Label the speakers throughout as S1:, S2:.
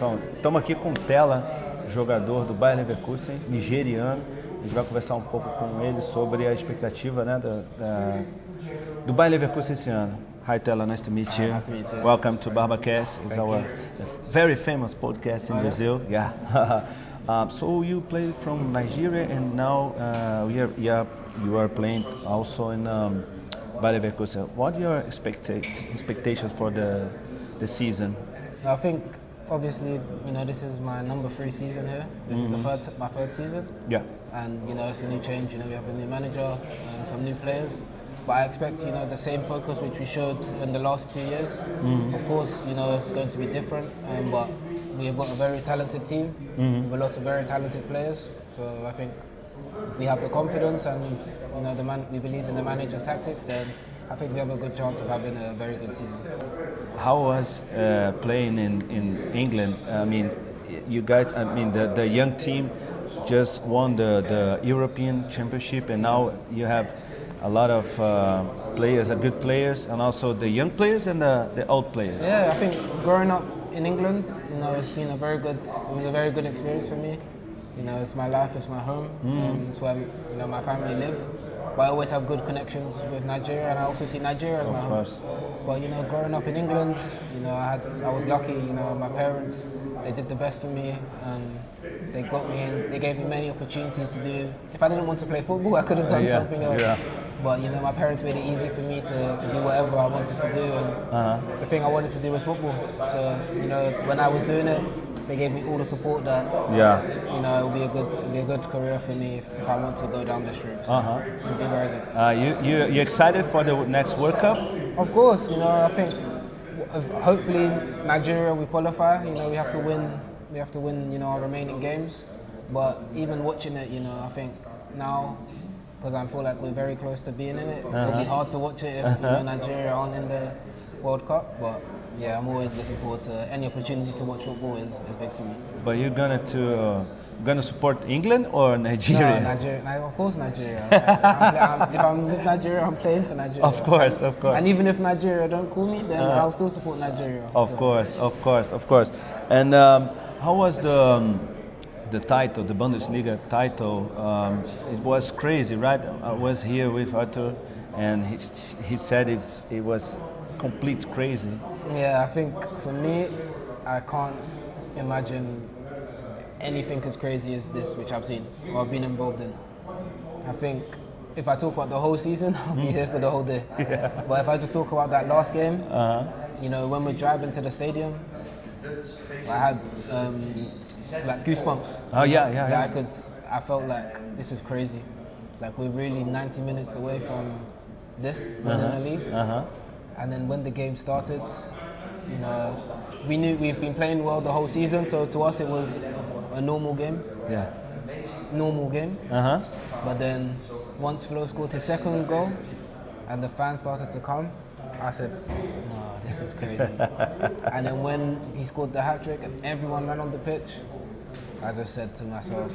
S1: Então, estamos aqui com Tela, jogador do Bayer Leverkusen, nigeriano. A gente vai conversar um pouco com ele sobre a expectativa, né, do Bayer Leverkusen esse ano. Hi Tela, nice to meet you.
S2: Nice to meet you.
S1: Welcome to Barbacast. It's our very famous podcast in Brazil. Yeah. So you played from Nigeria, and now you are playing also in Bayer Leverkusen. What are your expectations for the season?
S2: I think, obviously, this is my number 3 season here. This is my third season.
S1: Yeah.
S2: And, it's a new change. We have a new manager, some new players. But I expect, the same focus which we showed in the last 2 years. Of course, it's going to be different. But we've got a very talented team with lots of very talented players. So I think if we have the confidence and, we believe in the manager's tactics, then I think we have a good chance of having a very good season.
S1: How was playing in England? I mean, you guys, the young team just won the European Championship, and now you have a lot of players, good players, and also the young players and the old players.
S2: Yeah, I think growing up in England, it's been a very good experience for me. It's my life, it's my home, it's where my family live. But I always have good connections with Nigeria, and I also see Nigeria as my home. But growing up in England, I was lucky. My parents, they did the best for me, and they got me in. They gave me many opportunities to do. If I didn't want to play football, I could have done something else. Yeah. But my parents made it easy for me to do whatever I wanted to do, and the thing I wanted to do was football. So when I was doing it, they gave me all the support that it will be a good career for me if I want to go down this route. So it will be very good.
S1: You excited for the next World Cup?
S2: Of course, I think hopefully Nigeria we qualify. We have to win. We have to win. Our remaining games. But even watching it, I think now, because I feel like we're very close to being in it, it'll be hard to watch it if Nigeria aren't in the World Cup. But yeah, I'm always looking forward to any opportunity to watch football is big for me.
S1: But you're gonna support England or Nigeria?
S2: No, Nigeria. Of course, Nigeria. If I'm with Nigeria, I'm playing for Nigeria.
S1: Of course.
S2: And even if Nigeria don't call me, then I'll still support Nigeria.
S1: Of course. And how was the title, the Bundesliga title? It was crazy, right? I was here with Arthur, and he said it was complete crazy.
S2: Yeah, I think for me, I can't imagine anything as crazy as this, which I've seen or I've been involved in. I think if I talk about the whole season, I'll be here for the whole day. Yeah. But if I just talk about that last game, when we're driving to the stadium, I had like goosebumps.
S1: Oh yeah.
S2: I felt like this was crazy. Like we're really 90 minutes away from this winning the league. And then when the game started, we knew we've been playing well the whole season, so to us it was a normal game.
S1: Yeah.
S2: Normal game. But then once Flo scored his second goal and the fans started to come, I said, no, this is crazy. And then when he scored the hat-trick and everyone ran on the pitch, I just said to myself,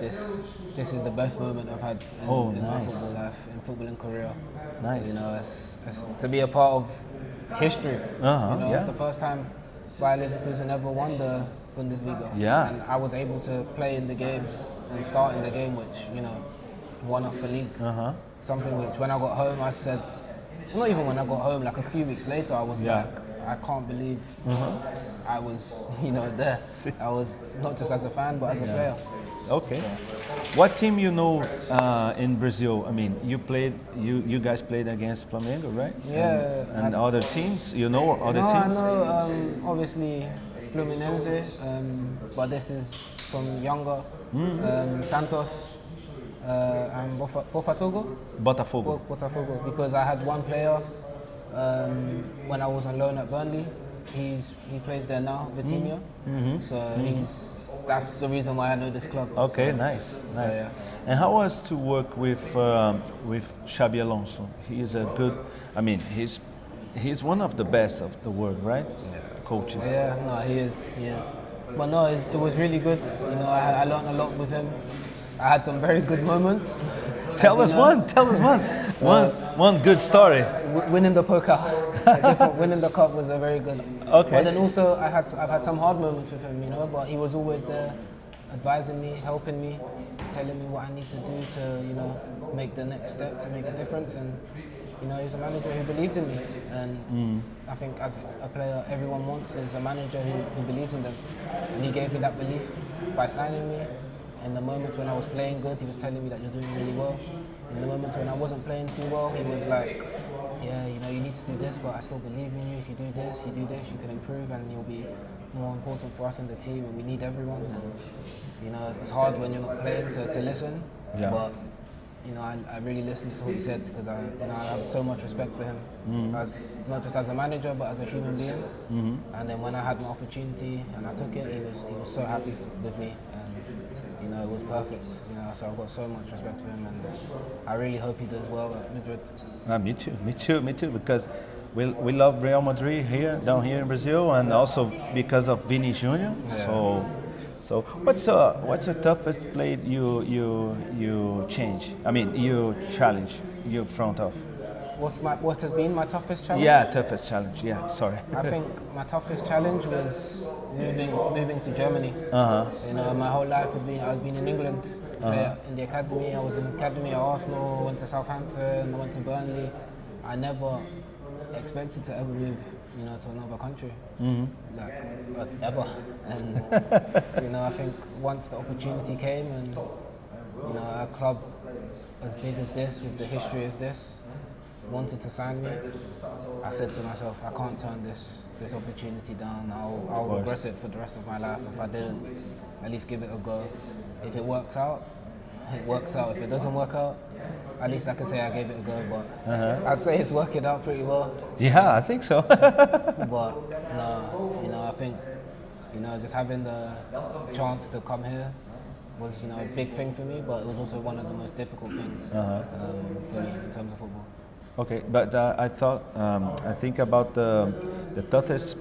S2: this is the best moment I've had in my football life, in footballing career.
S1: Nice.
S2: It's to be a part of history. It's the first time Bayer Leverkusen ever won the Bundesliga.
S1: Yeah.
S2: And I was able to play in the game and start in the game, which won us the league. Something which when I got home, I said, not even when I got home, like a few weeks later, I was like, I can't believe I was, there. I was not just as a fan, but as a player.
S1: Okay. What team in Brazil? I mean, you guys played against Flamengo, right?
S2: Yeah.
S1: And other teams? Other teams?
S2: I know, obviously, Fluminense, but this is from younger. Santos and Botafogo, because I had one player when I was on loan at Burnley. He plays there now, Vitinho. So that's the reason why I know this club.
S1: Okay, so, nice. So, yeah. And how was to work with Xabi Alonso? He is a good. He's one of the best of the world, right?
S2: Yeah.
S1: Coaches.
S2: Yeah, no, he is. But no, it was really good. I learned a lot with him. I had some very good moments.
S1: Tell us one. one good story.
S2: Winning the poker, winning the cup was a very good.
S1: Okay.
S2: But then also I've had some hard moments with him, you know. But he was always there, advising me, helping me, telling me what I need to do to, you know, make the next step, to make a difference. And you know, he's a manager who believed in me. And I think as a player, everyone wants is a manager who believes in them. And he gave me that belief by signing me. In the moments when I was playing good, he was telling me that you're doing really well. In the moments when I wasn't playing too well, he was like, yeah, you know, you need to do this, but I still believe in you. If you do this, you can improve, and you'll be more important for us in the team, and we need everyone. And, you know, it's hard when you're not playing to listen, but you know, I really listened to what he said because I have so much respect for him, as not just as a manager but as a human being. And then when I had my opportunity and I took it, he was so happy with me, and you know, it was perfect. You know, so I've got so much respect for him, and I really hope he does well at Madrid.
S1: Me too, because we love Real Madrid down here in Brazil, and also because of Vini Jr. Yeah. So what's the toughest play you change? I mean, you challenge your front off.
S2: What has been my toughest challenge?
S1: Yeah, toughest challenge. Yeah, sorry.
S2: I think my toughest challenge was moving to Germany. You know, my whole life I've been in England, in the academy. I was in the academy at Arsenal. Went to Southampton. I went to Burnley. I never expected to ever move, you know, to another country, like ever. And you know, I think once the opportunity came, and you know, a club as big as this, with the history as this, wanted to sign me, I said to myself, I can't turn this opportunity down. I'll regret it for the rest of my life if I didn't at least give it a go. If it works out, it works out. If it doesn't work out, at least I can say I gave it a go. But I'd say it's working out pretty well.
S1: Yeah, I think so.
S2: But no, you know, I think, you know, just having the chance to come here was, you know, a big thing for me, but it was also one of the most difficult things for me in terms of football.
S1: Okay, but I think about the toughest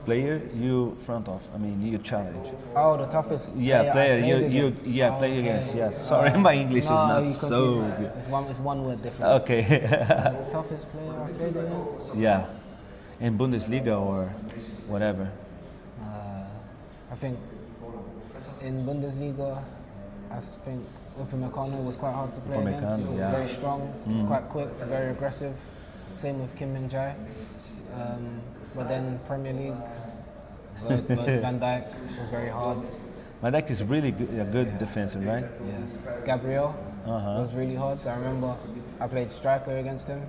S1: player you front off. I mean, you challenge.
S2: Oh, the toughest
S1: player play against. Yes. Sorry, my English is not so good.
S2: It's one word difference.
S1: Okay.
S2: The toughest player I played against.
S1: Yeah, in Bundesliga or whatever.
S2: I think in Bundesliga, I think Upamecano was quite hard to play against. He was very strong, he was quite quick, very aggressive. Same with Kim Min-jae. But then Premier League, Van Dijk was very hard.
S1: Van Dijk is really a good defender, right?
S2: Yes. Gabriel was really hard. I remember I played striker against him,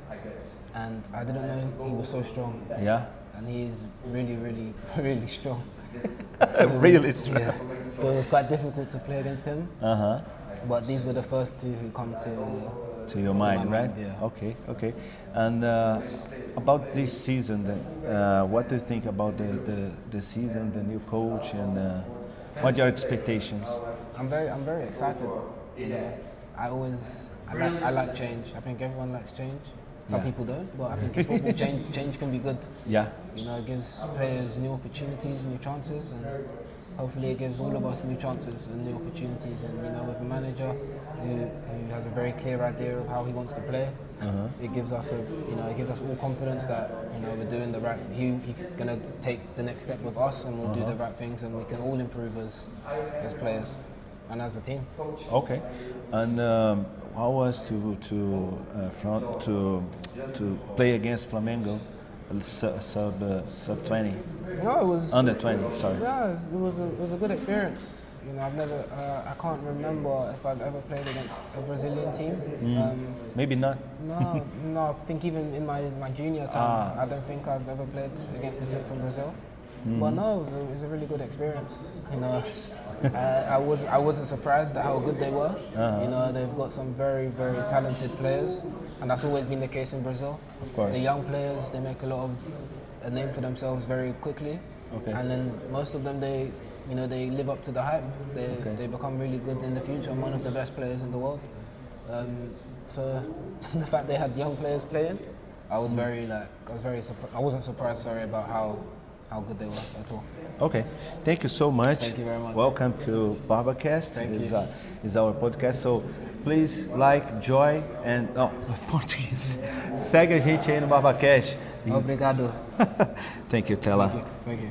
S2: and I didn't know he was so strong.
S1: Yeah.
S2: And he's really, really, really strong.
S1: Really strong.
S2: Yeah. So it was quite difficult to play against him. But these were the first two who come to
S1: your mind, right?
S2: Yeah.
S1: Okay. And about this season, then, what do you think about the season, the new coach, and what are your expectations?
S2: I'm very excited. You know, I like change. I think everyone likes change. Some people don't, but I think in football change can be good.
S1: Yeah.
S2: You know, it gives players new opportunities, new chances, and hopefully it gives all of us new chances and new opportunities. And you know, with a manager who has a very clear idea of how he wants to play, it gives us all confidence that, you know, we're doing the right thing. He's gonna take the next step with us, and we'll do the right things, and we can all improve as players and as a team.
S1: Okay. And how was to play against Flamengo, sub 20?
S2: No, it was
S1: under 20. Sorry.
S2: Yeah, it was a good experience. You know, I can't remember if I've ever played against a Brazilian team.
S1: Maybe not.
S2: No. I think even in my junior time, I don't think I've ever played against a team from Brazil. But no, it was a really good experience. You know, I wasn't surprised at how good they were. You know, they've got some very, very talented players, and that's always been the case in Brazil.
S1: Of course.
S2: The young players, they make a name for themselves very quickly.
S1: Okay.
S2: And then most of them, they live up to the hype. They become really good in the future, and one of the best players in the world. So the fact they had young players playing, I was very surprised. Sorry, about how good they were at all.
S1: Okay, thank you so much.
S2: Thank you very much.
S1: Welcome to Barbacast.
S2: Thank you.
S1: Is our podcast. So please like, join and português. Segue a gente aí no Barbacast.
S2: Obrigado.
S1: Thank you, tela.
S2: Thank you.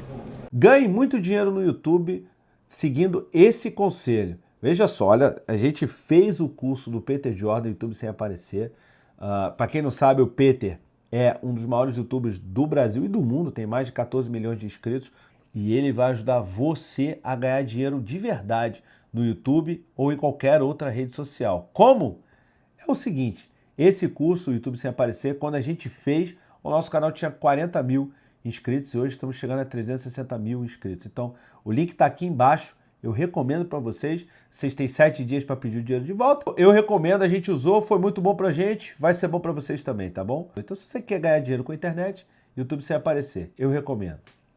S1: Ganhe muito dinheiro no YouTube seguindo esse conselho. Veja só, olha, a gente fez o curso do Peter Jordan, YouTube sem aparecer. Para quem não sabe, o Peter é um dos maiores youtubers do Brasil e do mundo, tem mais de 14 milhões de inscritos e ele vai ajudar você a ganhar dinheiro de verdade no YouTube ou em qualquer outra rede social. Como? É o seguinte, esse curso, o YouTube sem aparecer, quando a gente fez, o nosso canal tinha 40 mil inscritos e hoje estamos chegando a 360 mil inscritos. Então, o link está aqui embaixo. Eu recomendo para vocês. Vocês têm 7 dias para pedir o dinheiro de volta. Eu recomendo, a gente usou, foi muito bom pra gente. Vai ser bom para vocês também, tá bom? Então, se você quer ganhar dinheiro com a internet, YouTube sem aparecer, eu recomendo.